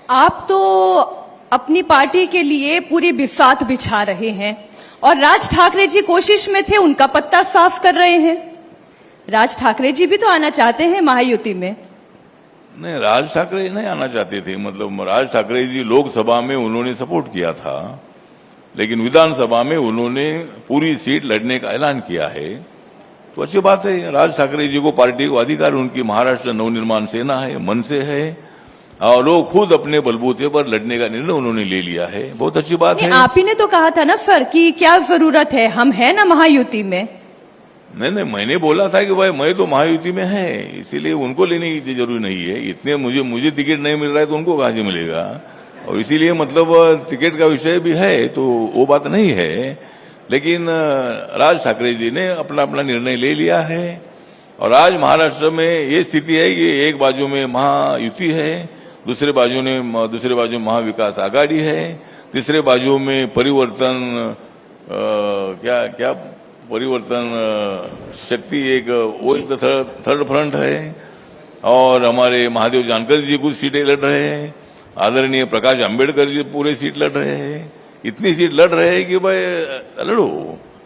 आप तो अपनी पार्टी के लिए पूरी बिसात बिछा रहे हैं और राज ठाकरे जी कोशिश में थे, उनका पत्ता साफ कर रहे हैं। राज ठाकरे जी भी तो आना चाहते हैं महायुति में। नहीं, राज ठाकरे नहीं आना चाहते थे। मतलब राज ठाकरे जी लोकसभा में उन्होंने सपोर्ट किया था, लेकिन विधानसभा में उन्होंने पूरी सीट लड़ने का ऐलान किया है। तो अच्छी बात है, राज ठाकरे जी को पार्टी को अधिकार, उनकी महाराष्ट्र नवनिर्माण सेना है, मन से है, और लोग खुद अपने बलबूते पर लड़ने का निर्णय उन्होंने ले लिया है। बहुत अच्छी बात है। आप ही ने तो कहा था ना सर कि क्या जरूरत है, हम है ना महायुति में। नहीं, मैंने बोला था कि भाई मैं तो महायुति में है, इसीलिए उनको लेने की जरूरी नहीं है। इतने मुझे टिकट नहीं मिल रहा है तो उनको कहां से मिलेगा, और इसीलिए मतलब टिकट का विषय भी है, तो वो बात नहीं है। लेकिन राज ठाकरे जी ने अपना अपना निर्णय ले लिया है, और आज महाराष्ट्र में ये स्थिति है कि एक बाजू में महायुति है, दूसरे बाजू में महाविकास आघाड़ी है, तीसरे बाजू में परिवर्तन क्या परिवर्तन शक्ति एक वो एक थर्ड फ्रंट है, और हमारे महादेव जानकर जी कुछ सीटें लड़ रहे हैं, आदरणीय प्रकाश अंबेडकर जी पूरे सीट लड़ रहे हैं। इतनी सीट लड़ रहे हैं कि भाई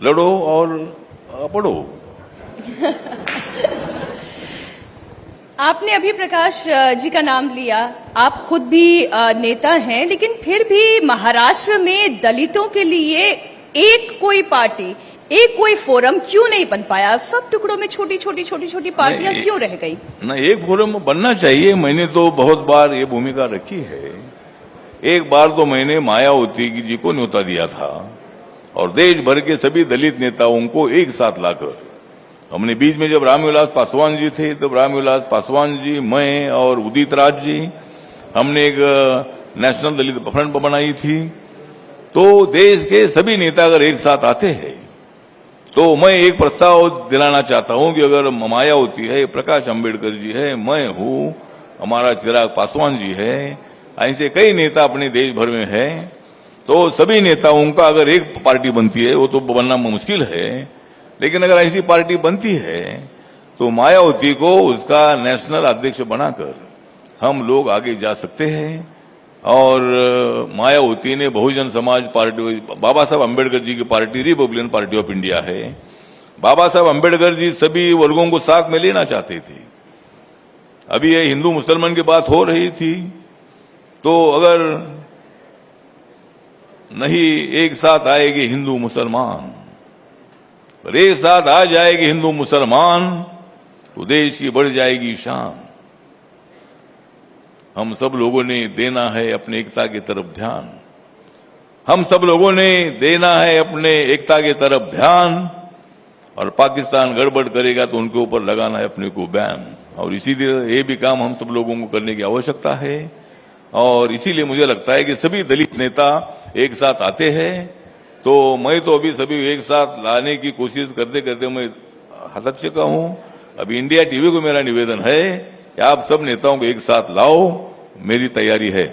लड़ो और पढ़ो। आपने अभी प्रकाश जी का नाम लिया, आप खुद भी नेता हैं, लेकिन फिर भी महाराष्ट्र में दलितों के लिए एक कोई पार्टी, एक कोई फोरम क्यों नहीं बन पाया? सब टुकड़ों में छोटी छोटी पार्टियां क्यों रह गई? ना, एक फोरम बनना चाहिए। मैंने तो बहुत बार ये भूमिका रखी है। एक बार तो मैंने मायावती जी को न्योता दिया था, और देश भर के सभी दलित नेताओं को एक साथ लाकर हमने, बीच में जब रामविलास पासवान जी थे तब रामविलास पासवान जी, मैं और उदित राज जी, हमने एक नेशनल दलित फ्रंट बनाई थी। तो देश के सभी नेता अगर एक साथ आते हैं तो मैं एक प्रस्ताव दिलाना चाहता हूं कि अगर मायावती है, प्रकाश अंबेडकर जी है, मैं हूं, हमारा चिराग पासवान जी है, ऐसे कई नेता अपने देश भर में है, तो सभी नेताओं का अगर एक पार्टी बनती है, वो तो बनना मुश्किल है, लेकिन अगर ऐसी पार्टी बनती है तो मायावती को उसका नेशनल अध्यक्ष बनाकर हम लोग आगे जा सकते हैं। और मायावती ने बहुजन समाज पार्टी, बाबा साहब अम्बेडकर जी की party Republican party of India है। बाबा साहब अम्बेडकर जी सभी वर्गों को साथ में लेना चाहते थे। अभी ये हिंदू मुसलमान की बात हो रही थी, तो अगर नहीं एक साथ आएगी हिंदू मुसलमान, और एक साथ आ जाएगी हिंदू मुसलमान, तो देश की बढ़ जाएगी शान। हम सब लोगों ने देना है अपने एकता की तरफ ध्यान, हम सब लोगों ने देना है अपने एकता की तरफ ध्यान, और पाकिस्तान गड़बड़ करेगा तो उनके ऊपर लगाना है अपने को बैन। और इसीलिए ये भी काम हम सब लोगों को करने की आवश्यकता है, और इसीलिए मुझे लगता है कि सभी दलित नेता एक साथ आते हैं। तो मैं तो अभी सभी एक साथ लाने की कोशिश करते करते मैं हतक चुका हूं। अभी इंडिया टीवी को मेरा निवेदन है कि आप सब नेताओं को एक साथ लाओ, मेरी तैयारी है।